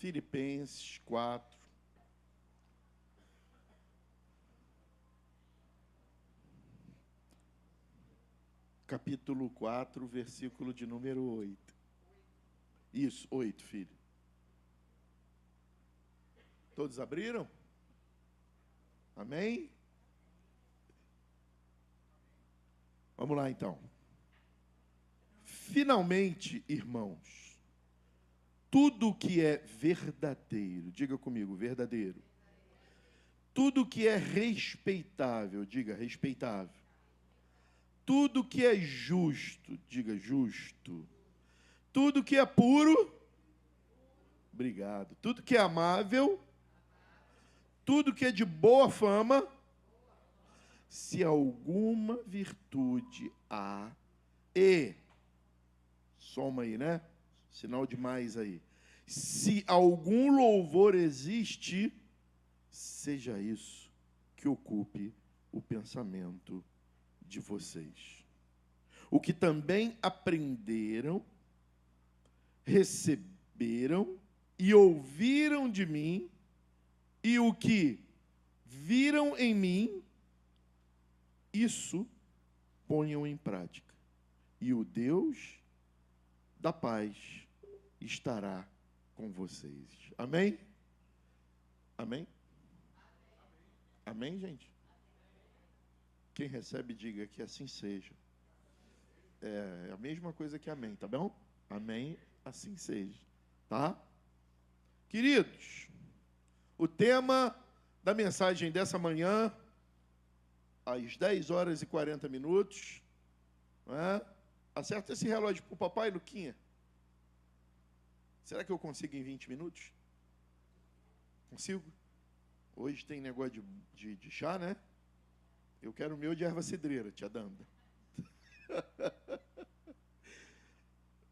Filipenses 4. Capítulo 4, versículo de número 8. Isso, 8, filho. Todos abriram? Amém? Vamos lá, então. Finalmente, irmãos, tudo que é verdadeiro, diga comigo, verdadeiro. Tudo que é respeitável, diga, respeitável. Tudo que é justo, diga, justo. Tudo que é puro, obrigado. Tudo que é amável, tudo que é de boa fama, se alguma virtude há, e, soma aí, né? Sinal de mais aí. Se algum louvor existe, seja isso que ocupe o pensamento de vocês. O que também aprenderam, receberam e ouviram de mim, e o que viram em mim, isso ponham em prática. E o Deus da paz estará com vocês. Amém? Amém? Amém, gente? Quem recebe, diga que assim seja. É a mesma coisa que amém, tá bom? Amém, assim seja. Tá? Queridos, o tema da mensagem dessa manhã, às 10 horas e 40 minutos, né? Acerta esse relógio para o papai, Luquinha. Será que eu consigo em 20 minutos? Consigo? Hoje tem negócio de chá, né? Eu quero o meu de erva cidreira, tia Danda.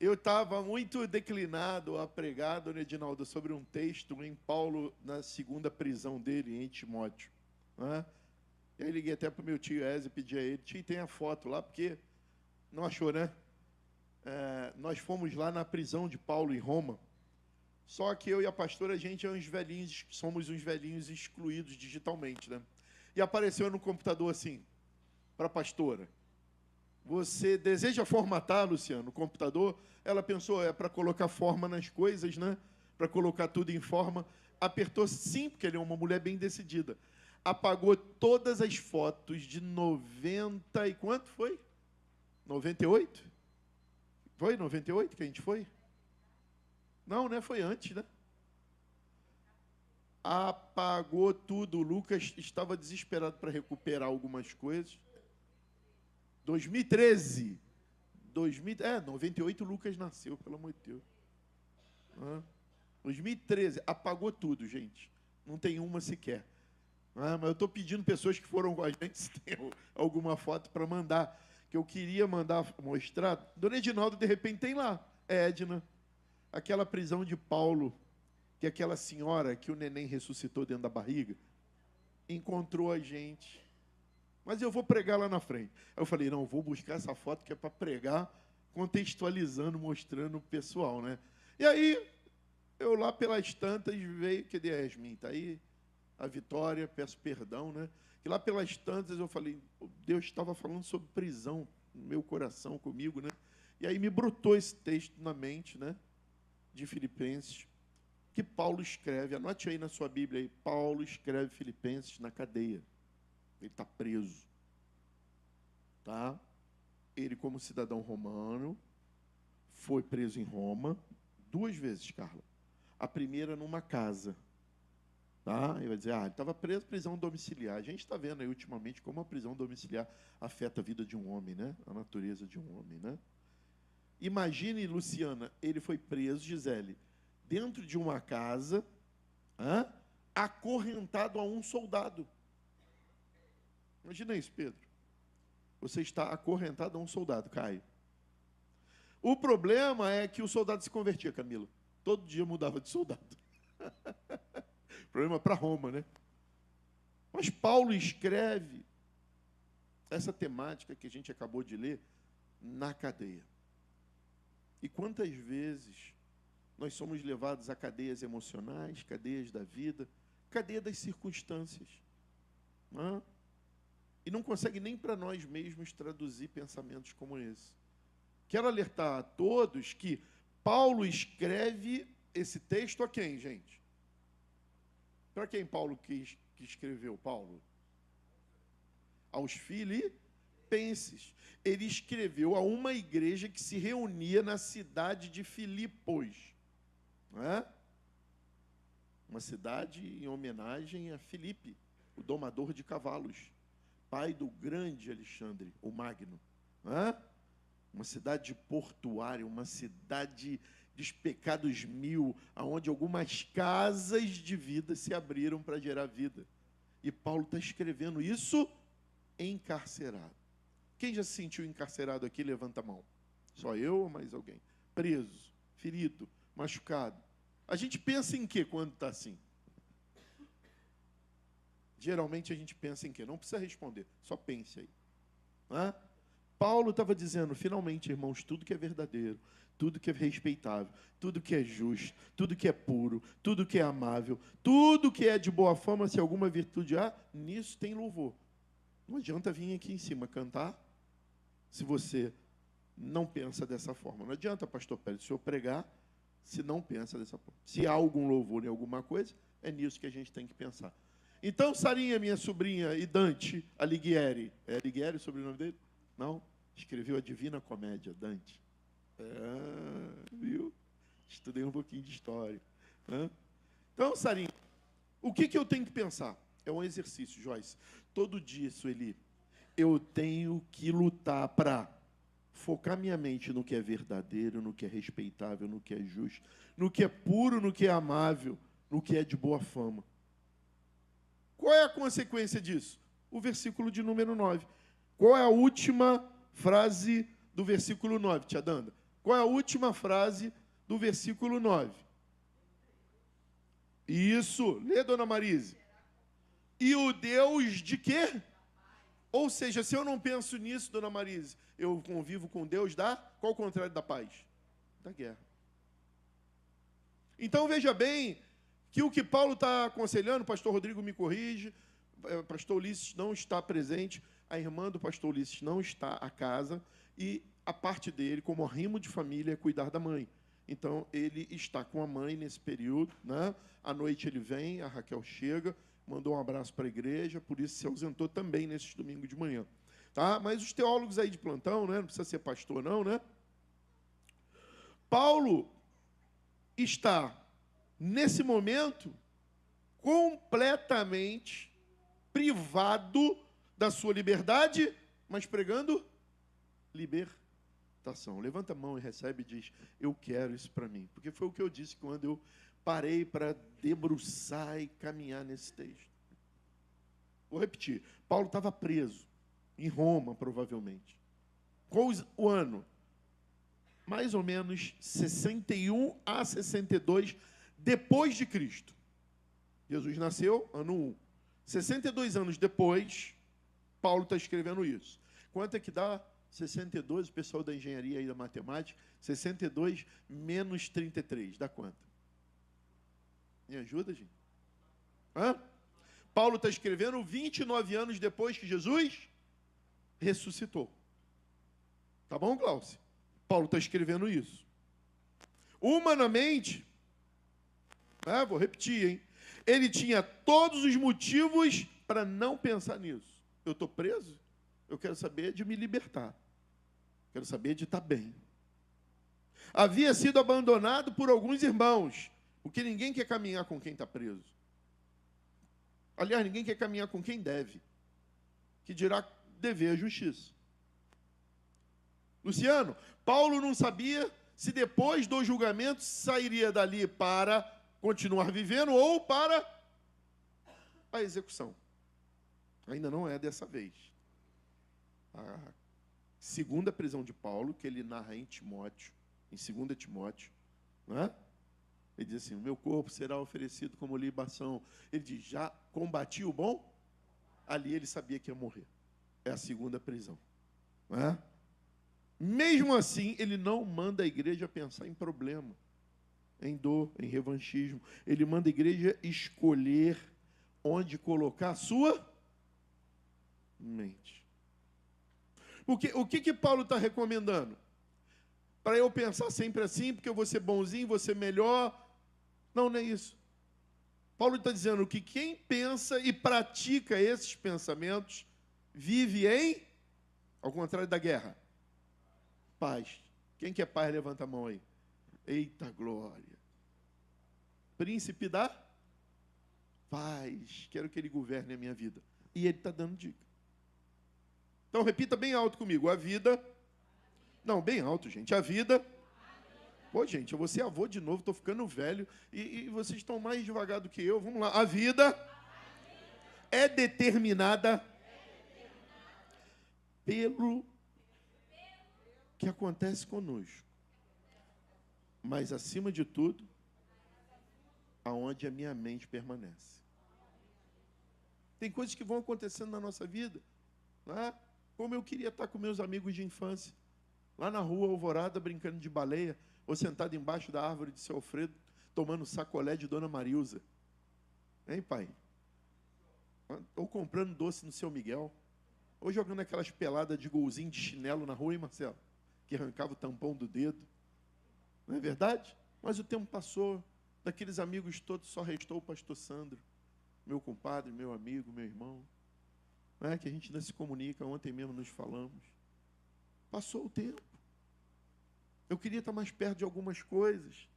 Eu estava muito declinado a pregar, dona Edinalda, sobre um texto em Paulo, na segunda prisão dele, em Timóteo. Né? E aí liguei até para o meu tio Eze e pedi a ele, tio, tem a foto lá, porque não achou, né? Nós fomos lá na prisão de Paulo, em Roma. Só que eu e a pastora, a gente é uns velhinhos, somos uns velhinhos excluídos digitalmente, né? E apareceu no computador assim, para a pastora. Você deseja formatar, Luciano, o computador? Ela pensou, é para colocar forma nas coisas, né? Para colocar tudo em forma. Apertou sim, porque ele é uma mulher bem decidida. Apagou todas as fotos de 90 e quanto foi? 98? Foi 98 que a gente foi? Não, né? Foi antes, né? Apagou tudo. O Lucas estava desesperado para recuperar algumas coisas. 2013. 98 o Lucas nasceu, pelo amor de Deus. 2013, apagou tudo, gente. Não tem uma sequer. Mas eu estou pedindo pessoas que foram com a gente, se tem alguma foto para mandar, que eu queria mandar, mostrar. Dona Edinaldo, de repente, tem lá, Edna, aquela prisão de Paulo, que aquela senhora que o neném ressuscitou dentro da barriga, encontrou a gente. Mas eu vou pregar lá na frente. Aí eu falei, não, vou buscar essa foto que é para pregar, contextualizando, mostrando o pessoal, né? E aí, eu lá pelas tantas veio, cadê a Yasmin? Está aí a Vitória, peço perdão, né? E lá pelas tantas eu falei, Deus estava falando sobre prisão no meu coração comigo, né? E aí me brotou esse texto na mente, né? De Filipenses, que Paulo escreve, anote aí na sua Bíblia aí, Paulo escreve Filipenses na cadeia. Ele está preso. Tá? Ele, como cidadão romano, foi preso em Roma 2 vezes, Carla. A primeira numa casa. Tá? Ele vai dizer, ele estava preso, prisão domiciliar. A gente está vendo aí ultimamente como a prisão domiciliar afeta a vida de um homem, né? A natureza de um homem, né? Imagine, Luciana, ele foi preso, Gisele, dentro de uma casa, acorrentado a um soldado. Imagina isso, Pedro. Você está acorrentado a um soldado, Caio. O problema é que o soldado se convertia, Camila. Todo dia mudava de soldado. Problema para Roma, né? Mas Paulo escreve essa temática que a gente acabou de ler na cadeia. E quantas vezes nós somos levados a cadeias emocionais, cadeias da vida, cadeia das circunstâncias. Não é? E não consegue nem para nós mesmos traduzir pensamentos como esse. Quero alertar a todos que Paulo escreve esse texto a quem, gente? Para quem Paulo que escreveu, Paulo? Aos filipenses. Ele escreveu a uma igreja que se reunia na cidade de Filipos. Não é? Uma cidade em homenagem a Filipe, o domador de cavalos, pai do grande Alexandre, o Magno. Não é? Uma cidade portuária, uma cidade dos pecados mil, onde algumas casas de vida se abriram para gerar vida. E Paulo está escrevendo isso encarcerado. Quem já se sentiu encarcerado aqui, levanta a mão. Só eu ou mais alguém? Preso, ferido, machucado. A gente pensa em quê quando está assim? Geralmente a gente pensa em quê? Não precisa responder, só pense aí. Não é? Paulo estava dizendo, finalmente, irmãos, tudo que é verdadeiro, tudo que é respeitável, tudo que é justo, tudo que é puro, tudo que é amável, tudo que é de boa fama, se alguma virtude há, nisso tem louvor. Não adianta vir aqui em cima cantar se você não pensa dessa forma. Não adianta, pastor Pérez, o senhor pregar se não pensa dessa forma. Se há algum louvor em alguma coisa, é nisso que a gente tem que pensar. Então, Sarinha, minha sobrinha, e Dante Alighieri, é Alighieri o sobrenome dele? Não? Escreveu a Divina Comédia, Dante. Viu? Estudei um pouquinho de história. Então, Sarinha, o que eu tenho que pensar? É um exercício, Joyce. Todo dia, Sueli, eu tenho que lutar para focar minha mente no que é verdadeiro, no que é respeitável, no que é justo, no que é puro, no que é amável, no que é de boa fama. Qual é a consequência disso? O versículo de número 9. Qual é a última frase do versículo 9, tia Danda? Qual é a última frase do versículo 9? Isso, lê, dona Marise. E o Deus de quê? Ou seja, se eu não penso nisso, dona Marise, eu convivo com Deus da... Qual o contrário da paz? Da guerra. Então, veja bem que o que Paulo está aconselhando, o pastor Rodrigo me corrige, o pastor Ulisses não está presente, a irmã do pastor Ulisses não está à casa, e a parte dele, como arrimo de família, é cuidar da mãe. Então, ele está com a mãe nesse período, né? À noite ele vem, a Raquel chega, mandou um abraço para a igreja, por isso se ausentou também nesse domingo de manhã. Tá? Mas os teólogos aí de plantão, né? Não precisa ser pastor não, né? Paulo está, nesse momento, completamente privado da sua liberdade, mas pregando libertação. Levanta a mão e recebe e diz, eu quero isso para mim. Porque foi o que eu disse quando eu parei para debruçar e caminhar nesse texto. Vou repetir. Paulo estava preso, em Roma, provavelmente. Qual o ano? Mais ou menos 61 a 62 depois de Cristo. Jesus nasceu, ano 1. 62 anos depois, Paulo está escrevendo isso. Quanto é que dá? 62, o pessoal da engenharia e da matemática, 62 menos 33, dá quanto? Me ajuda, gente? Paulo está escrevendo 29 anos depois que Jesus ressuscitou. Tá bom, Glaucio? Paulo está escrevendo isso. Humanamente, vou repetir, hein? Ele tinha todos os motivos para não pensar nisso. Eu estou preso? Eu quero saber de me libertar. Quero saber de estar bem. Havia sido abandonado por alguns irmãos, porque ninguém quer caminhar com quem está preso. Aliás, ninguém quer caminhar com quem deve, que dirá dever a justiça. Luciano, Paulo não sabia se depois do julgamento sairia dali para continuar vivendo ou para a execução. Ainda não é dessa vez. A segunda prisão de Paulo, que ele narra em Timóteo, em 2 Timóteo, não é? Ele diz assim, o meu corpo será oferecido como libação. Ele diz, já combati o bom? Ali ele sabia que ia morrer. É a segunda prisão. Não é? Mesmo assim, ele não manda a igreja pensar em problema. em dor, em revanchismo. Ele manda a igreja escolher onde colocar a sua mente. Porque o que Paulo está recomendando? Para eu pensar sempre assim, porque eu vou ser bonzinho, vou ser melhor. Não, não é isso. Paulo está dizendo que quem pensa e pratica esses pensamentos vive em, ao contrário da guerra, paz. Quem quer paz, levanta a mão aí. Eita glória. Príncipe da paz. Quero que ele governe a minha vida. E ele está dando dica. Então repita bem alto comigo. A vida... Não, bem alto, gente. A vida... Pô, gente, eu vou ser avô de novo, estou ficando velho. E vocês estão mais devagar do que eu. Vamos lá. A vida é determinada pelo que acontece conosco. Mas, acima de tudo, aonde a minha mente permanece. Tem coisas que vão acontecendo na nossa vida, né? Como eu queria estar com meus amigos de infância, lá na rua Alvorada, brincando de baleia, ou sentado embaixo da árvore de seu Alfredo, tomando sacolé de Dona Marilza. Hein, pai? Ou comprando doce no seu Miguel, ou jogando aquelas peladas de golzinho de chinelo na rua, hein, Marcelo? Que arrancava o tampão do dedo. Não é verdade? Mas o tempo passou, daqueles amigos todos só restou o pastor Sandro, meu compadre, meu amigo, meu irmão, não é? Que a gente ainda se comunica, ontem mesmo nos falamos. Passou o tempo. Eu queria estar mais perto de algumas coisas,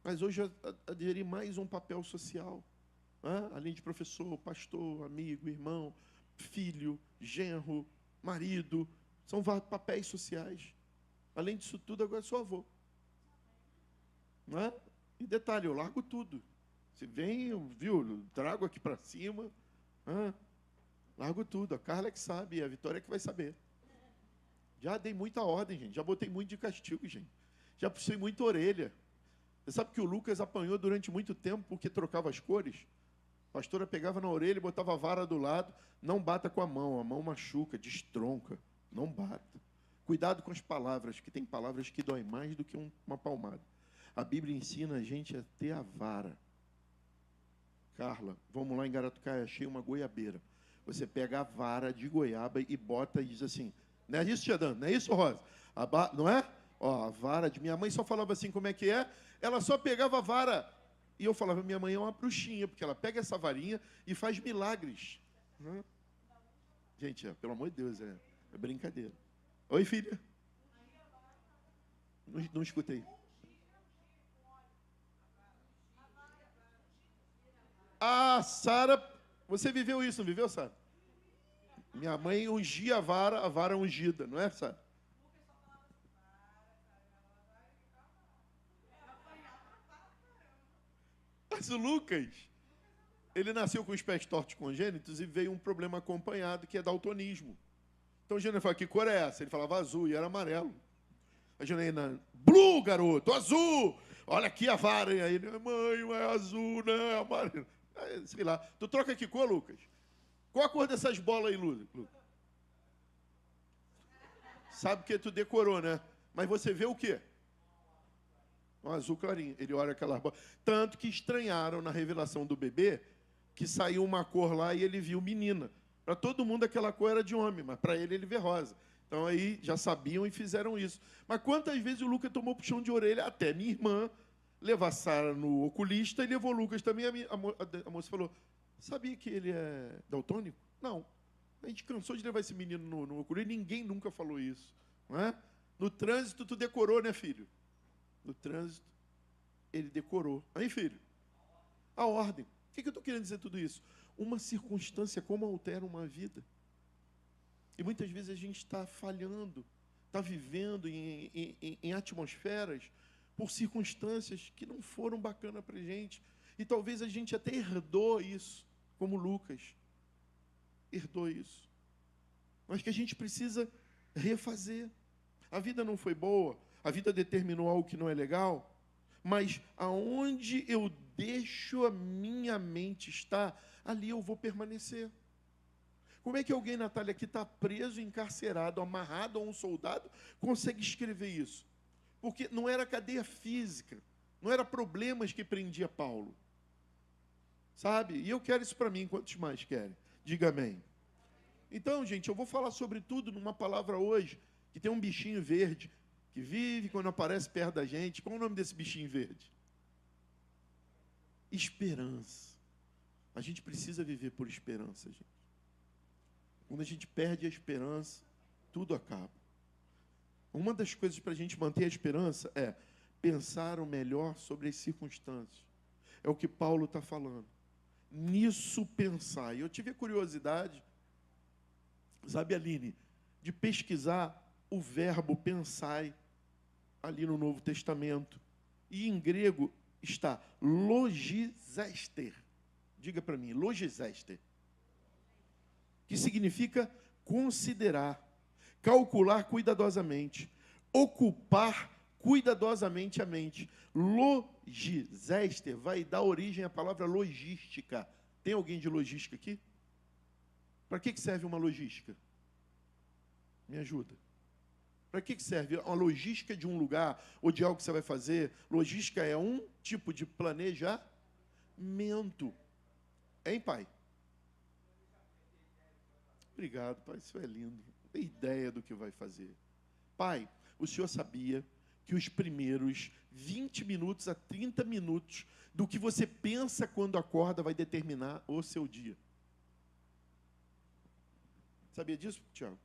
mas hoje eu aderi mais um papel social, né? Além de professor, pastor, amigo, irmão, filho, genro, marido, são papéis sociais. Além disso tudo, agora sou avô. Não é? E detalhe, eu largo tudo. Se vem, eu trago aqui para cima, largo tudo. A Carla é que sabe, a Vitória é que vai saber. Já dei muita ordem, gente. Já botei muito de castigo, gente. Já puxei muita orelha. Você sabe que o Lucas apanhou durante muito tempo porque trocava as cores? A pastora pegava na orelha e botava a vara do lado. Não bata com a mão machuca, destronca. Não bata. Cuidado com as palavras, que tem palavras que doem mais do que uma palmada. A Bíblia ensina a gente a ter a vara. Carla, vamos lá em Garatucaia, achei uma goiabeira. Você pega a vara de goiaba e bota e diz assim, não é isso, Tia Dan? Não é isso, Rosa? Não é? Ó, a vara de minha mãe só falava assim, como é que é? Ela só pegava a vara. E eu falava, minha mãe é uma bruxinha, porque ela pega essa varinha e faz milagres. Gente, pelo amor de Deus, é brincadeira. Oi, filha. Não escutei. Ah, Sara, você viveu isso, não viveu, Sara? Minha mãe ungia a vara ungida, não é, Sara? Mas o Lucas, ele nasceu com os pés tortos congênitos e veio um problema acompanhado, que é daltonismo. Então, o Jânio falava, que cor é essa? Ele falava azul, e era amarelo. A Janaína, blue, garoto, azul! Olha aqui a vara. E aí ele, mãe, não é azul, não, é amarelo. Aí, sei lá. Tu troca que cor, Lucas? Qual a cor dessas bolas aí, Lucas? Sabe que tu decorou, né? Mas você vê o quê? Um azul clarinho. Ele olha aquelas bolas. Tanto que estranharam na revelação do bebê que saiu uma cor lá e ele viu menina. Para todo mundo aquela cor era de homem, mas para ele vê rosa. Então aí já sabiam e fizeram isso. Mas quantas vezes o Lucas tomou puxão de orelha? Até minha irmã levar a Sara no oculista e levou o Lucas também. A moça falou, sabia que ele é daltônico? Não. A gente cansou de levar esse menino no oculista e ninguém nunca falou isso. Não é? No trânsito tu decorou, né, filho? No trânsito ele decorou. Aí, filho, a ordem. O que eu estou querendo dizer tudo isso? Uma circunstância como altera uma vida. E muitas vezes a gente está falhando, está vivendo em atmosferas por circunstâncias que não foram bacanas para a gente. E talvez a gente até herdou isso, como Lucas. Herdou isso. Mas que a gente precisa refazer. A vida não foi boa, a vida determinou algo que não é legal, mas aonde eu deixo a minha mente estar, ali eu vou permanecer. Como é que alguém, Natália, que está preso, encarcerado, amarrado a um soldado, consegue escrever isso? Porque não era cadeia física, Não era problemas que prendia Paulo. Sabe? E eu quero isso para mim, quantos mais querem? Diga amém. Então, gente, eu vou falar sobre tudo numa palavra hoje, que tem um bichinho verde, que vive quando aparece perto da gente. Qual é o nome desse bichinho verde? Esperança. A gente precisa viver por esperança, gente. Quando a gente perde a esperança, tudo acaba. Uma das coisas para a gente manter a esperança é pensar o melhor sobre as circunstâncias. É o que Paulo está falando. Nisso pensar. E eu tive a curiosidade, sabe, Aline, de pesquisar o verbo pensai ali no Novo Testamento. E em grego está logizester. Diga para mim, logizester. Que significa considerar, calcular cuidadosamente, ocupar cuidadosamente a mente. Logizester vai dar origem à palavra logística. Tem alguém de logística aqui? Para que serve uma logística? Me ajuda. Para que serve uma logística de um lugar ou de algo que você vai fazer? Logística é um tipo de planejamento. Hein, pai? Obrigado, pai. Isso é lindo. Não tem ideia do que vai fazer. Pai, o senhor sabia que os primeiros 20 minutos a 30 minutos do que você pensa quando acorda vai determinar o seu dia? Sabia disso, Tiago?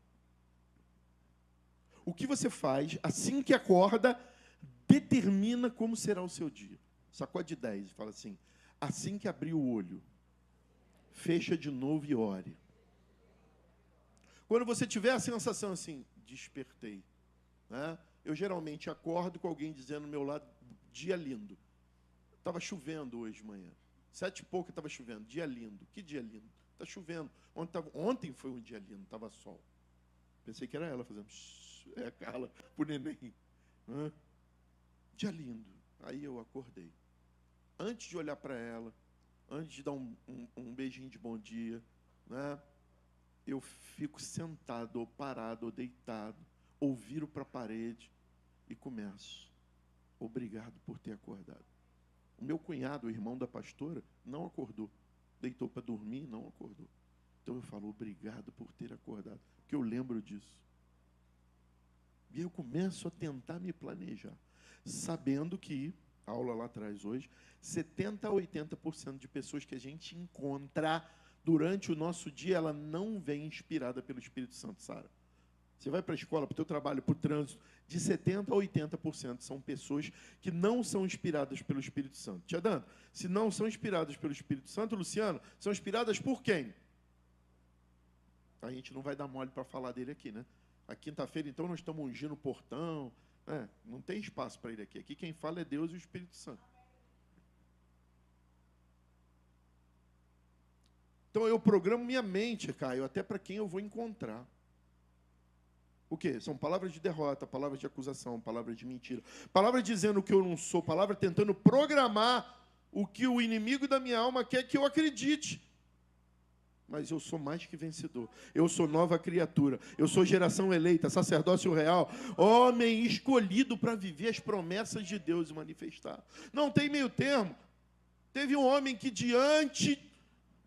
O que você faz assim que acorda determina como será o seu dia. Sacode 10 e fala assim: assim que abrir o olho, fecha de novo e ore. Quando você tiver a sensação assim, despertei, né? Eu geralmente acordo com alguém dizendo ao meu lado, dia lindo. Estava chovendo hoje de manhã. 7 e pouco estava chovendo. Dia lindo. Que dia lindo. Está chovendo. Ontem foi um dia lindo, estava sol. Pensei que era ela fazendo... É a Carla, pro neném. Dia lindo. Aí eu acordei. Antes de olhar para ela, antes de dar um beijinho de bom dia, né? Eu fico sentado, ou parado, ou deitado, ou viro para a parede e começo. Obrigado por ter acordado. O meu cunhado, o irmão da pastora, não acordou. Deitou para dormir, não acordou. Então eu falo, obrigado por ter acordado, porque eu lembro disso. E eu começo a tentar me planejar, sabendo que, aula lá atrás hoje, 70% a 80% de pessoas que a gente encontra durante o nosso dia, ela não vem inspirada pelo Espírito Santo, Sara. Você vai para a escola, para o teu trabalho, para o trânsito, de 70% a 80% são pessoas que não são inspiradas pelo Espírito Santo. Tia Dan, se não são inspiradas pelo Espírito Santo, Luciano, são inspiradas por quem? A gente não vai dar mole para falar dele aqui, né? A quinta-feira, então, nós estamos ungindo o portão. Não tem espaço para ele aqui. Aqui quem fala é Deus e o Espírito Santo. Então, eu programo minha mente, Caio, até para quem eu vou encontrar. O quê? São palavras de derrota, palavras de acusação, palavras de mentira. Palavras dizendo o que eu não sou, palavras tentando programar o que o inimigo da minha alma quer que eu acredite. Mas eu sou mais que vencedor. Eu sou nova criatura. Eu sou geração eleita, sacerdócio real, homem escolhido para viver as promessas de Deus e manifestar. Não tem meio termo. Teve um homem que, diante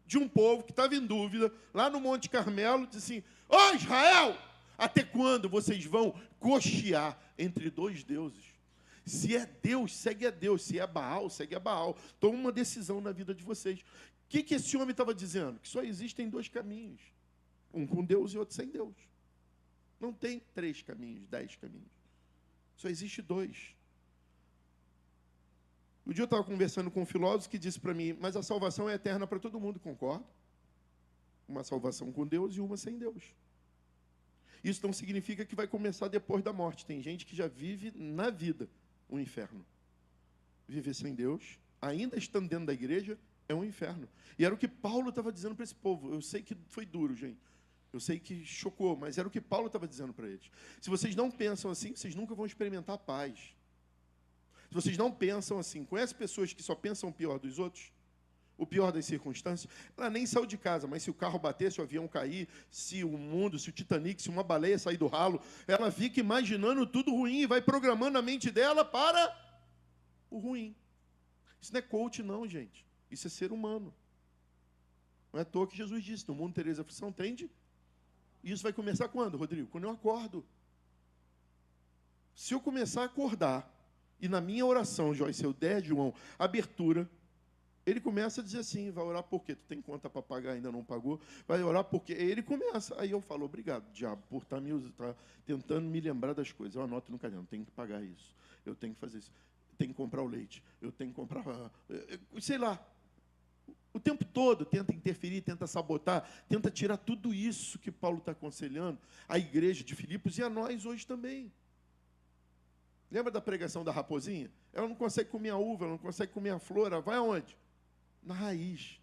de um povo que estava em dúvida, lá no Monte Carmelo, disse assim: ó Israel, até quando vocês vão cochear entre dois deuses? Se é Deus, segue a Deus. Se é Baal, segue a Baal. Toma uma decisão na vida de vocês. O que esse homem estava dizendo? Que só existem 2 caminhos. Um com Deus e outro sem Deus. Não tem 3 caminhos, 10 caminhos. Só existe 2. Um dia eu estava conversando com um filósofo que disse para mim, mas a salvação é eterna para todo mundo, concordo? Uma salvação com Deus e uma sem Deus. Isso não significa que vai começar depois da morte. Tem gente que já vive na vida o inferno. Viver sem Deus, ainda estando dentro da igreja, é um inferno. E era o que Paulo estava dizendo para esse povo. Eu sei que foi duro, gente. Eu sei que chocou, mas era o que Paulo estava dizendo para eles. Se vocês não pensam assim, vocês nunca vão experimentar a paz. Se vocês não pensam assim, conhece pessoas que só pensam o pior dos outros? O pior das circunstâncias? Ela nem saiu de casa, mas se o carro bater, se o avião cair, se o mundo, se o Titanic, se uma baleia sair do ralo, ela fica imaginando tudo ruim e vai programando a mente dela para o ruim. Isso não é coach, não, gente. Isso é ser humano. Não é à toa que Jesus disse, no mundo tereis aflição, tende. E isso vai começar quando, Rodrigo? Quando eu acordo. Se eu começar a acordar, e na minha oração, Joyce, eu der, João, abertura, ele começa a dizer assim, vai orar por quê? Tu tem conta para pagar, ainda não pagou? Vai orar por quê? Ele começa. Aí eu falo, obrigado, diabo, por estar tentando me lembrar das coisas. Eu anoto no caderno, tenho que pagar isso, eu tenho que fazer isso, eu tenho que comprar o leite, eu tenho que comprar, sei lá. O tempo todo tenta interferir, tenta sabotar, tenta tirar tudo isso que Paulo está aconselhando à igreja de Filipos e a nós hoje também. Lembra da pregação da raposinha? Ela não consegue comer a uva, ela não consegue comer a flor, ela vai aonde? Na raiz.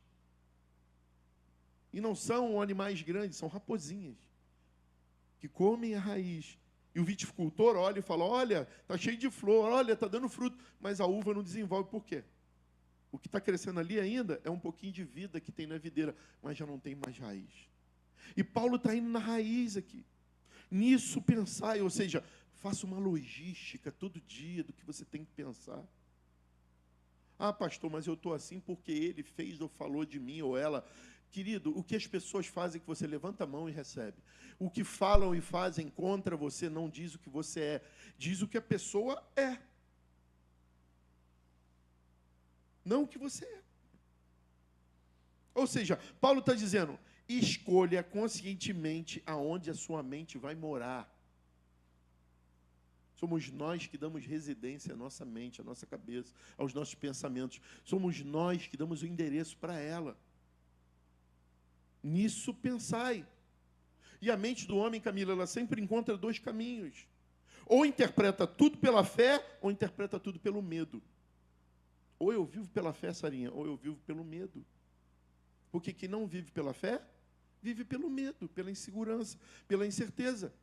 E não são animais grandes, são raposinhas que comem a raiz. E o viticultor olha e fala, olha, está cheio de flor, olha, está dando fruto, mas a uva não desenvolve. Por quê? O que está crescendo ali ainda é um pouquinho de vida que tem na videira, mas já não tem mais raiz. E Paulo está indo na raiz aqui. Nisso pensai, ou seja, faça uma logística todo dia do que você tem que pensar. Ah, pastor, mas eu estou assim porque ele fez ou falou de mim ou ela. Querido, o que as pessoas fazem é que você levanta a mão e recebe. O que falam e fazem contra você não diz o que você é, diz o que a pessoa é. Não o que você é. Ou seja, Paulo está dizendo, escolha conscientemente aonde a sua mente vai morar. Somos nós que damos residência à nossa mente, à nossa cabeça, aos nossos pensamentos. Somos nós que damos o endereço para ela. Nisso pensai. E a mente do homem, Camila, ela sempre encontra dois caminhos. Ou interpreta tudo pela fé, ou interpreta tudo pelo medo. Ou eu vivo pela fé, Sarinha, ou eu vivo pelo medo. Porque quem não vive pela fé, vive pelo medo, pela insegurança, pela incerteza.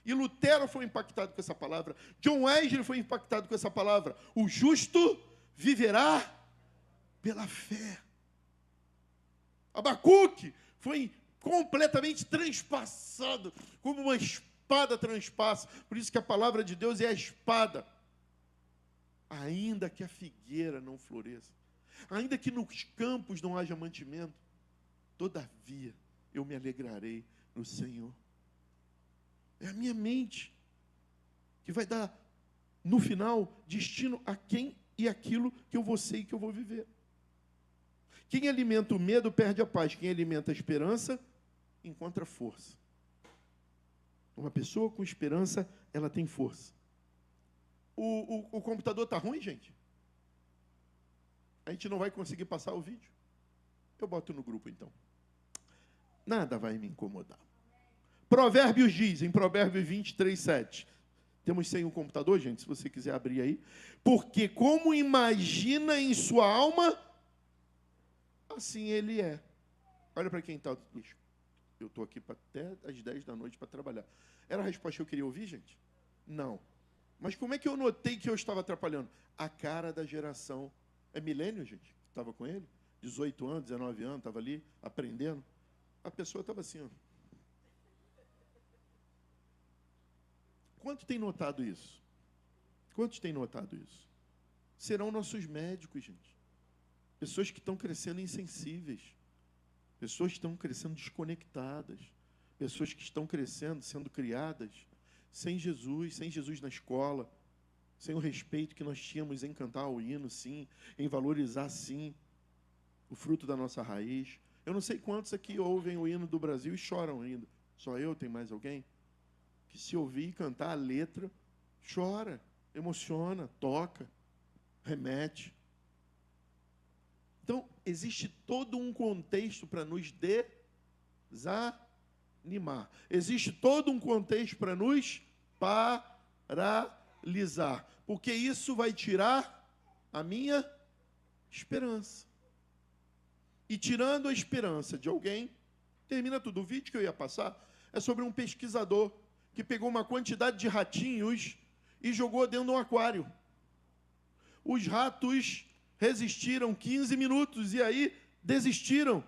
E Lutero foi impactado com essa palavra. John Wesley foi impactado com essa palavra. O justo viverá pela fé. Abacuque foi completamente transpassado, como uma espada transpassa. Por isso que a palavra de Deus é a espada. Ainda que a figueira não floresça, ainda que nos campos não haja mantimento, todavia eu me alegrarei no Senhor. É a minha mente que vai dar, no final, destino a quem e aquilo que eu vou ser e que eu vou viver. Quem alimenta o medo perde a paz. Quem alimenta a esperança encontra força. Uma pessoa com esperança, ela tem força. O computador está ruim, gente? A gente não vai conseguir passar o vídeo? Eu boto no grupo, então. Nada vai me incomodar. Provérbios diz, em Provérbios 23, 7. Temos sem o computador, gente, se você quiser abrir aí. Porque como imagina em sua alma, assim ele é. Olha para quem está. Eu estou aqui até às 10 da noite para trabalhar. Era a resposta que eu queria ouvir, gente? Não. Mas como é que eu notei que eu estava atrapalhando? A cara da geração. É milênio, gente? Estava com ele? 18 anos, 19 anos, estava ali aprendendo. A pessoa estava assim, ó. Quanto tem notado isso? Quantos têm notado isso? Serão nossos médicos, gente. Pessoas que estão crescendo insensíveis. Pessoas que estão crescendo desconectadas. Pessoas que estão crescendo, sendo criadas sem Jesus na escola, sem o respeito que nós tínhamos em cantar o hino, sim, em valorizar, sim, o fruto da nossa raiz. Eu não sei quantos aqui ouvem o hino do Brasil e choram ainda. Só eu? Tem mais alguém? Que se ouvir cantar a letra, chora, emociona, toca, remete. Então, existe todo um contexto para nos desanimar. Existe todo um contexto para nos paralisar. Porque isso vai tirar a minha esperança. E tirando a esperança de alguém, termina tudo. O vídeo que eu ia passar é sobre um pesquisador que pegou uma quantidade de ratinhos e jogou dentro de um aquário. Os ratos resistiram 15 minutos e aí desistiram.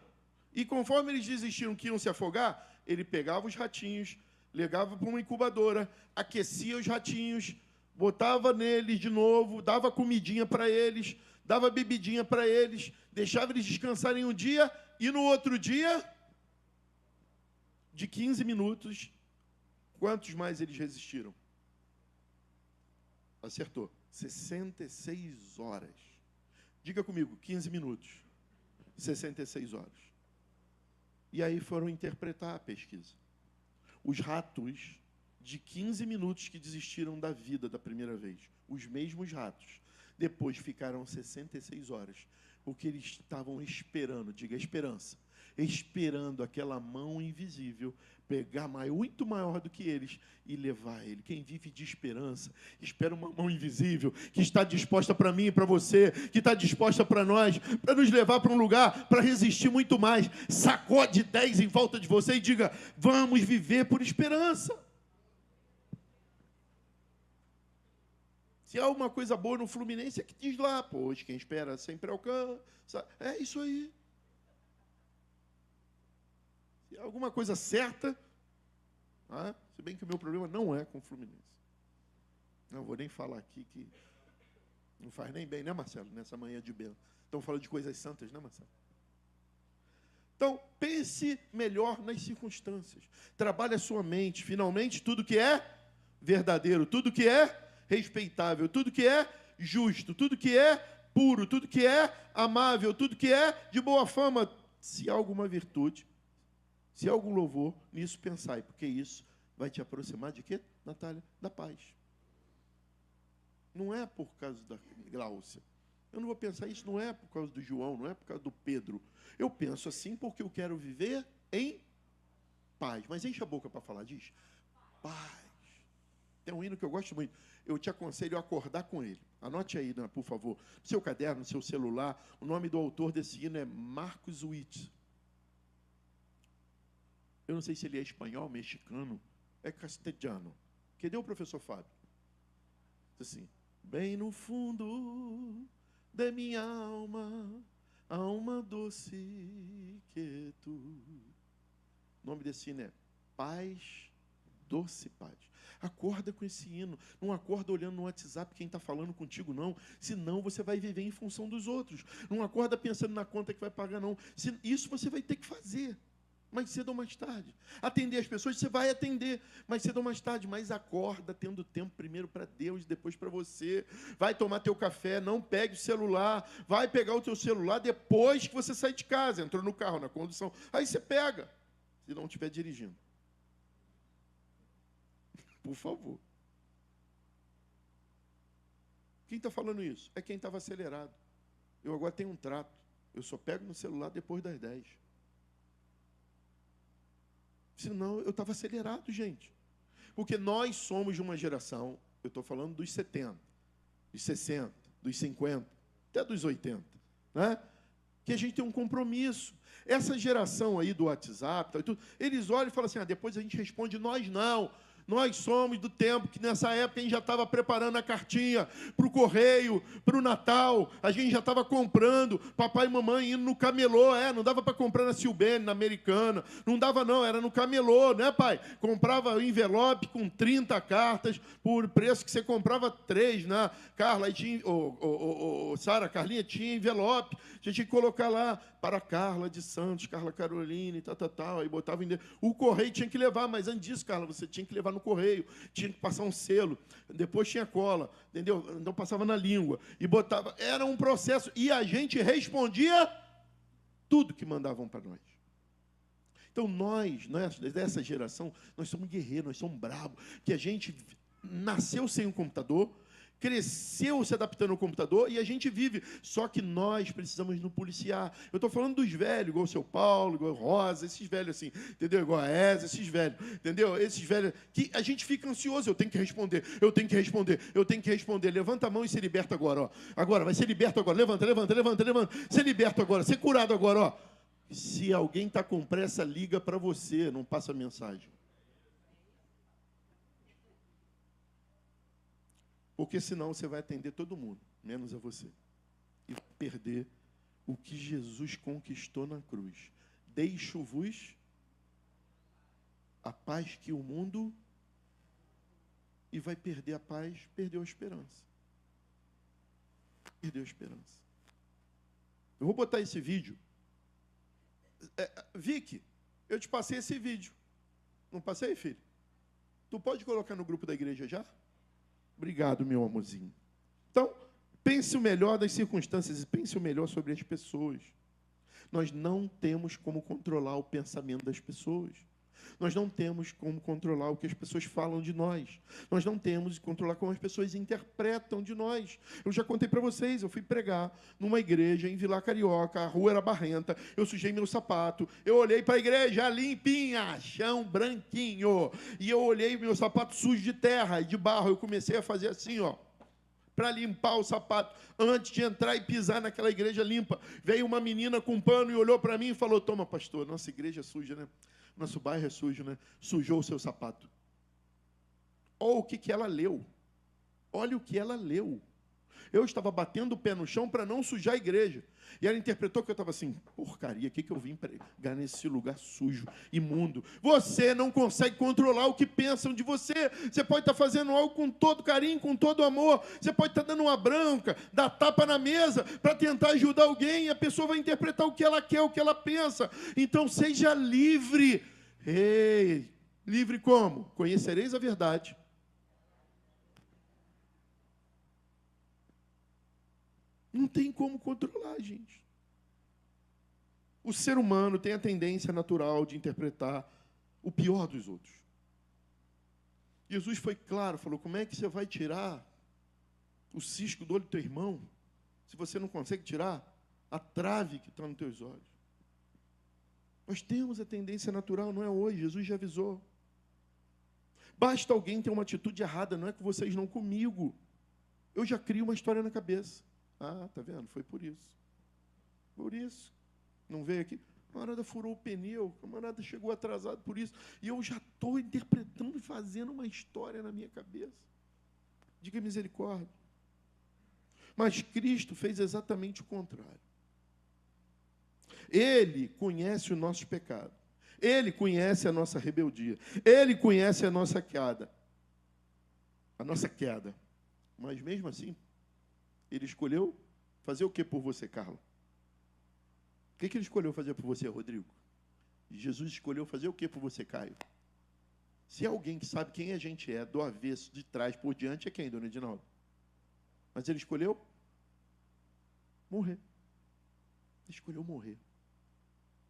E conforme eles desistiram que iam se afogar, ele pegava os ratinhos, levava para uma incubadora, aquecia os ratinhos, botava neles de novo, dava comidinha para eles, dava bebidinha para eles, deixava eles descansarem um dia, e no outro dia, de 15 minutos, quantos mais eles resistiram? Acertou. 66 horas. Diga comigo, 15 minutos. 66 horas. E aí foram interpretar a pesquisa. Os ratos de 15 minutos que desistiram da vida da primeira vez, os mesmos ratos, depois ficaram 66 horas, porque eles estavam esperando, diga esperança, esperando aquela mão invisível pegar muito maior do que eles e levar ele. Quem vive de esperança, espera uma mão invisível que está disposta para mim e para você, que está disposta para nós, para nos levar para um lugar, para resistir muito mais. Sacode 10 em volta de você e diga, vamos viver por esperança. Se há alguma coisa boa no Fluminense, é que diz lá, pois quem espera sempre alcança. É isso aí. Se há alguma coisa certa, se bem que o meu problema não é com o Fluminense. Não vou nem falar aqui que não faz nem bem, né, Marcelo? Nessa manhã de belo. Estão falando de coisas santas, né, Marcelo? Então, pense melhor nas circunstâncias. Trabalhe a sua mente. Finalmente, tudo que é verdadeiro, tudo que é respeitável, tudo que é justo, tudo que é puro, tudo que é amável, tudo que é de boa fama. Se há alguma virtude, se há algum louvor, nisso pensai, porque isso vai te aproximar de quê, Natália? Da paz. Não é por causa da Gláucia. Eu não vou pensar isso, não é por causa do João, não é por causa do Pedro. Eu penso assim porque eu quero viver em paz. Mas enche a boca para falar disso. Paz. Tem um hino que eu gosto muito. Eu te aconselho a acordar com ele. Anote aí, por favor, no seu caderno, no seu celular. O nome do autor desse hino é Marcos Witt. Eu não sei se ele é espanhol, mexicano, é castelhano. Cadê o professor Fábio? Assim, bem no fundo da minha alma, há uma doce quietude. O nome desse hino é Paz, Doce Paz. Acorda com esse hino. Não acorda olhando no WhatsApp quem está falando contigo, não. Senão você vai viver em função dos outros. Não acorda pensando na conta que vai pagar, não. Isso você vai ter que fazer. Mais cedo ou mais tarde. Atender as pessoas, você vai atender mais cedo ou mais tarde, mas acorda tendo tempo primeiro para Deus, depois para você. Vai tomar teu café, não pegue o celular, vai pegar o teu celular depois que você sai de casa, entrou no carro, na condução. Aí você pega, se não estiver dirigindo. Por favor. Quem está falando isso? É quem estava acelerado. Eu agora tenho um trato. Eu só pego no celular depois das 10. Senão, eu estava acelerado, gente. Porque nós somos de uma geração, eu estou falando dos 70, dos 60, dos 50, até dos 80, né? Que a gente tem um compromisso. Essa geração aí do WhatsApp, eles olham e falam assim, depois a gente responde, nós não. Nós somos do tempo que nessa época a gente já estava preparando a cartinha para o correio, para o Natal, a gente já estava comprando, papai e mamãe indo no camelô, não dava para comprar na Silbene, na Americana, não dava não, era no camelô, né, pai? Comprava o envelope com 30 cartas, por preço que você comprava 3, né? Carla, aí tinha, Sara, Carlinha, tinha envelope, a gente tinha que colocar lá, para Carla de Santos, Carla Carolina e tal, aí botava o correio tinha que levar, mas antes disso, Carla, você tinha que levar no correio, tinha que passar um selo, depois tinha cola, entendeu? Então passava na língua, e botava, era um processo, e a gente respondia tudo que mandavam para nós. Então nós, dessa geração, nós somos guerreiros, nós somos bravos, que a gente nasceu sem um computador, cresceu se adaptando ao computador e a gente vive. Só que nós precisamos nos policiar. Eu estou falando dos velhos, igual o seu Paulo, igual o Rosa, esses velhos assim, entendeu? Igual a Eza, esses velhos, entendeu? Esses velhos que a gente fica ansioso. Eu tenho que responder, eu tenho que responder, eu tenho que responder. Levanta a mão e se liberta agora, ó. Agora, vai ser liberto agora. Levanta, levanta, levanta, levanta. Ser liberto agora, ser curado agora, ó. Se alguém está com pressa, liga para você, não passa mensagem. Porque senão você vai atender todo mundo, menos a você. E vai perder o que Jesus conquistou na cruz. Deixo-vos a paz que o mundo... E vai perder a paz, perdeu a esperança. Perdeu a esperança. Eu vou botar esse vídeo. Vicky, eu te passei esse vídeo. Não passei, filho? Tu pode colocar no grupo da igreja já? Obrigado, meu amorzinho. Então, pense o melhor das circunstâncias e pense o melhor sobre as pessoas. Nós não temos como controlar o pensamento das pessoas. Nós não temos como controlar o que as pessoas falam de nós. Nós não temos como controlar como as pessoas interpretam de nós. Eu já contei para vocês, eu fui pregar numa igreja em Vila Carioca, a rua era barrenta, eu sujei meu sapato, eu olhei para a igreja limpinha, chão branquinho, e eu olhei meu sapato sujo de terra e de barro, eu comecei a fazer assim, ó, para limpar o sapato, antes de entrar e pisar naquela igreja limpa. Veio uma menina com um pano e olhou para mim e falou: toma, pastor, nossa igreja é suja, né? Nosso bairro é sujo, né? Sujou o seu sapato. Olha o que ela leu. Olha o que ela leu. Eu estava batendo o pé no chão para não sujar a igreja. E ela interpretou que eu estava assim, porcaria, o que eu vim pregar nesse lugar sujo, imundo? Você não consegue controlar o que pensam de você. Você pode estar fazendo algo com todo carinho, com todo amor. Você pode estar dando uma branca, dar tapa na mesa para tentar ajudar alguém. E a pessoa vai interpretar o que ela quer, o que ela pensa. Então, seja livre. Ei, livre como? Conhecereis a verdade. Não tem como controlar, gente. O ser humano tem a tendência natural de interpretar o pior dos outros. Jesus foi claro, falou: como é que você vai tirar o cisco do olho do teu irmão, se você não consegue tirar a trave que está nos teus olhos? Nós temos a tendência natural, não é hoje, Jesus já avisou. Basta alguém ter uma atitude errada, não é com vocês, não comigo. Eu já crio uma história na cabeça. Ah, tá vendo? Foi por isso. Por isso. Não veio aqui? O camarada furou o pneu, o camarada chegou atrasado por isso. E eu já estou interpretando e fazendo uma história na minha cabeça. Diga misericórdia. Mas Cristo fez exatamente o contrário. Ele conhece o nosso pecado. Ele conhece a nossa rebeldia. Ele conhece a nossa queda. A nossa queda. Mas mesmo assim, Ele escolheu fazer o que por você, Carla? O que Ele escolheu fazer por você, Rodrigo? Jesus escolheu fazer o que por você, Caio? Se é alguém que sabe quem a gente é, do avesso, de trás, por diante, é quem, dona Edinaldo? Mas Ele escolheu morrer. Ele escolheu morrer.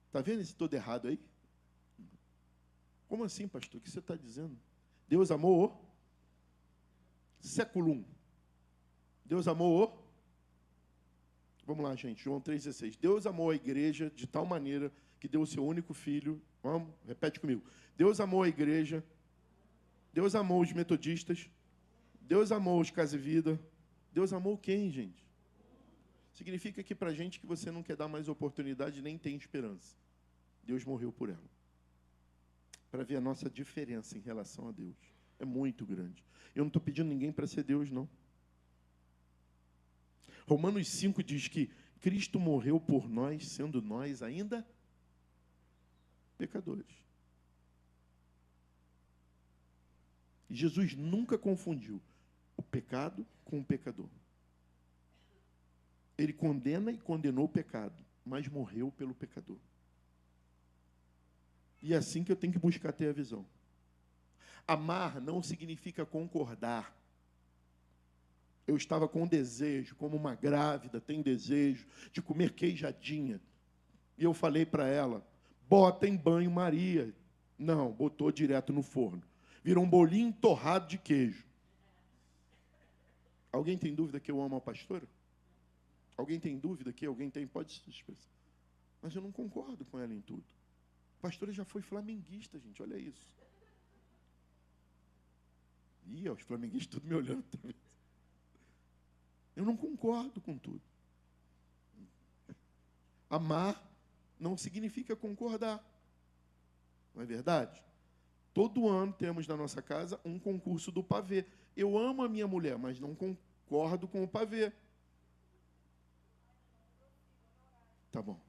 Está vendo esse todo errado aí? Como assim, pastor? O que você está dizendo? Deus amou o século 1. Deus amou o... Vamos lá, gente, João 3,16. Deus amou a igreja de tal maneira que deu o seu único filho. Vamos, repete comigo. Deus amou a igreja. Deus amou os metodistas. Deus amou os Casa e Vida. Deus amou quem, gente? Significa que para a gente que você não quer dar mais oportunidade, nem tem esperança. Deus morreu por ela. Para ver a nossa diferença em relação a Deus. É muito grande. Eu não estou pedindo ninguém para ser Deus, não. Romanos 5 diz que Cristo morreu por nós, sendo nós ainda pecadores. E Jesus nunca confundiu o pecado com o pecador. Ele condena e condenou o pecado, mas morreu pelo pecador. E é assim que eu tenho que buscar ter a visão. Amar não significa concordar. Eu estava com desejo, como uma grávida tem desejo de comer queijadinha. E eu falei para ela, bota em banho-maria. Não, botou direto no forno. Virou um bolinho torrado de queijo. Alguém tem dúvida que eu amo a pastora? Alguém tem dúvida que alguém tem? Pode se expressar. Mas eu não concordo com ela em tudo. A pastora já foi flamenguista, gente, olha isso. Ih, os flamenguistas tudo me olhando também. Eu não concordo com tudo. Amar não significa concordar. Não é verdade? Todo ano temos na nossa casa um concurso do pavê. Eu amo a minha mulher, mas não concordo com o pavê. Tá bom.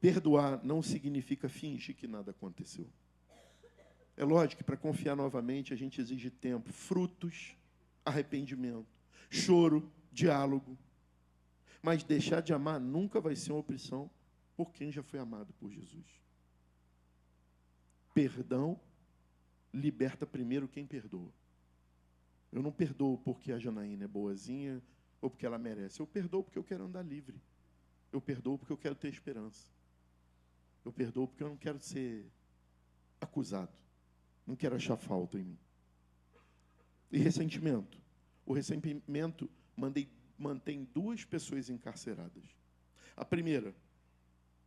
Perdoar não significa fingir que nada aconteceu. É lógico que para confiar novamente a gente exige tempo, frutos, arrependimento, choro, diálogo. Mas deixar de amar nunca vai ser uma opção por quem já foi amado por Jesus. Perdão liberta primeiro quem perdoa. Eu não perdoo porque a Janaína é boazinha ou porque ela merece. Eu perdoo porque eu quero andar livre. Eu perdoo porque eu quero ter esperança. Eu perdoo porque eu não quero ser acusado. Não quero achar falta em mim. E ressentimento. O ressentimento mantém duas pessoas encarceradas. A primeira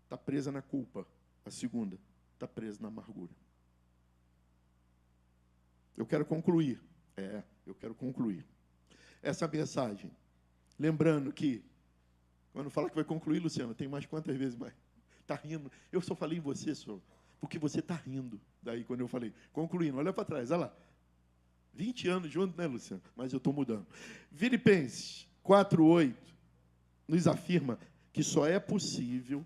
está presa na culpa. A segunda está presa na amargura. Eu quero concluir. Eu quero concluir essa mensagem. Lembrando que, quando fala que vai concluir, Luciano, tem mais quantas vezes mais? Está rindo. Eu só falei em você, senhor, porque você está rindo. Daí, quando eu falei, concluindo, olha para trás, olha lá. 20 anos juntos, né, Luciano? Mas eu estou mudando. Filipenses 4:8 nos afirma que só é possível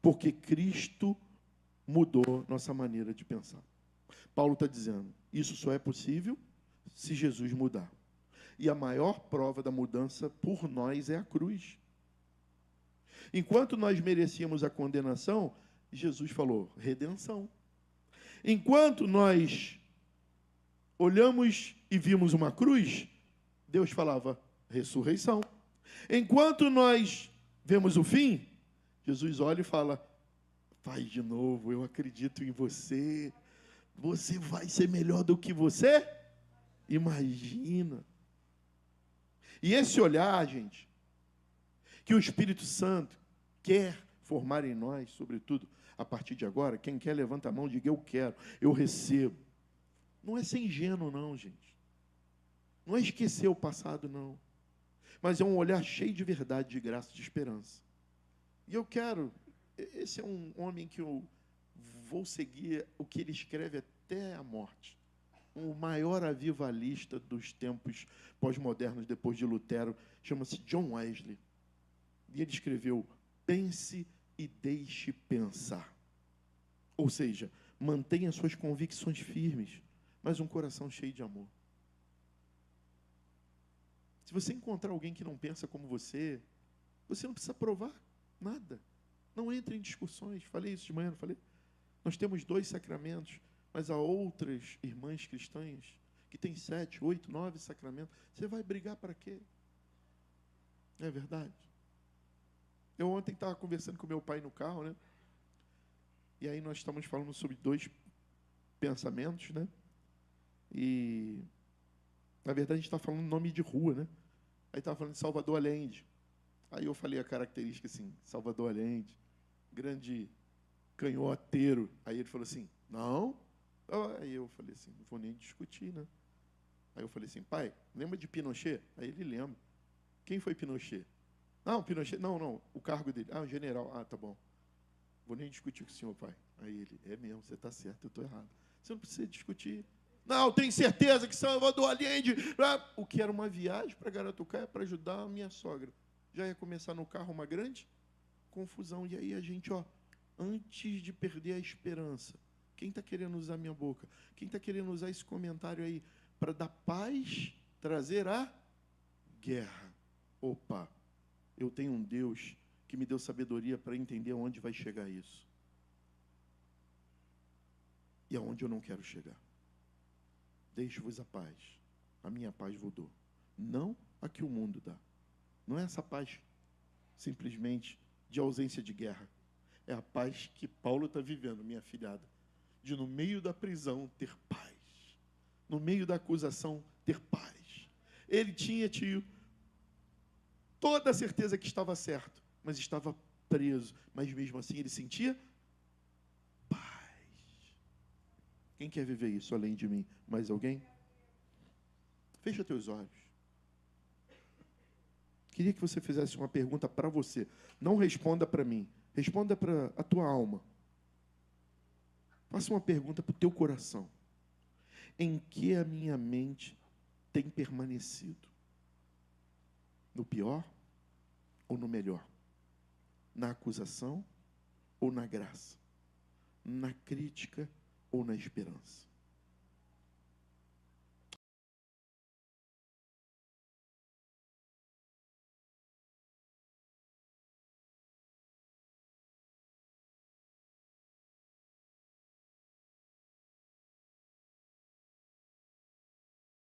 porque Cristo mudou nossa maneira de pensar. Paulo está dizendo, isso só é possível se Jesus mudar. E a maior prova da mudança por nós é a cruz. Enquanto nós merecíamos a condenação, Jesus falou, redenção. Enquanto nós olhamos e vimos uma cruz, Deus falava, ressurreição. Enquanto nós vemos o fim, Jesus olha e fala, faz de novo, eu acredito em você. Você vai ser melhor do que você imagina. E esse olhar, gente, que o Espírito Santo quer formar em nós, sobretudo, a partir de agora, quem quer levanta a mão e diga, eu quero, eu recebo. Não é ser ingênuo, não, gente. Não é esquecer o passado, não. Mas é um olhar cheio de verdade, de graça, de esperança. E eu quero, esse é um homem que eu vou seguir o que ele escreve até a morte. O maior avivalista dos tempos pós-modernos, depois de Lutero, chama-se John Wesley. E ele escreveu, pense e deixe pensar. Ou seja, mantenha suas convicções firmes, mas um coração cheio de amor. Se você encontrar alguém que não pensa como você não precisa provar nada. Não entre em discussões. Falei isso de manhã, não falei? Nós temos 2 sacramentos, mas há outras irmãs cristãs que têm 7, 8, 9 sacramentos. Você vai brigar para quê? Não é verdade? Eu ontem estava conversando com meu pai no carro, né? E aí nós estamos falando sobre 2 pensamentos, né? E, na verdade, a gente está falando nome de rua, né? Aí estava falando de Salvador Allende. Aí eu falei a característica assim, Salvador Allende, grande canhoteiro. Aí ele falou assim, não. Aí eu falei assim, não vou nem discutir, né? Aí eu falei assim, pai, lembra de Pinochet? Aí ele lembra. Quem foi Pinochet? Não, Pinochet, não, o cargo dele. Ah, o general. Ah, tá bom. Vou nem discutir com o senhor, pai. Aí ele, é mesmo, você está certo, eu estou errado. Você não precisa discutir. Não, tenho certeza que Salvador Allende... O que era uma viagem para Garatucaia para ajudar a minha sogra. Já ia começar no carro uma grande confusão. E aí a gente, antes de perder a esperança, quem está querendo usar minha boca? Quem está querendo usar esse comentário aí para dar paz, trazer a guerra? Opa, eu tenho um Deus que me deu sabedoria para entender aonde vai chegar isso. E aonde eu não quero chegar. Deixo-vos a paz. A minha paz vos dou. Não a que o mundo dá. Não é essa paz simplesmente de ausência de guerra. É a paz que Paulo está vivendo, minha filhada. De no meio da prisão ter paz. No meio da acusação ter paz. Ele tinha, tio, toda a certeza que estava certo, mas estava preso. Mas mesmo assim ele sentia paz. Quem quer viver isso além de mim? Mais alguém? Fecha teus olhos. Queria que você fizesse uma pergunta para você. Não responda para mim. Responda para a tua alma. Faça uma pergunta para o teu coração. Em que a minha mente tem permanecido? No pior ou no melhor? Na acusação ou na graça? Na crítica ou na esperança?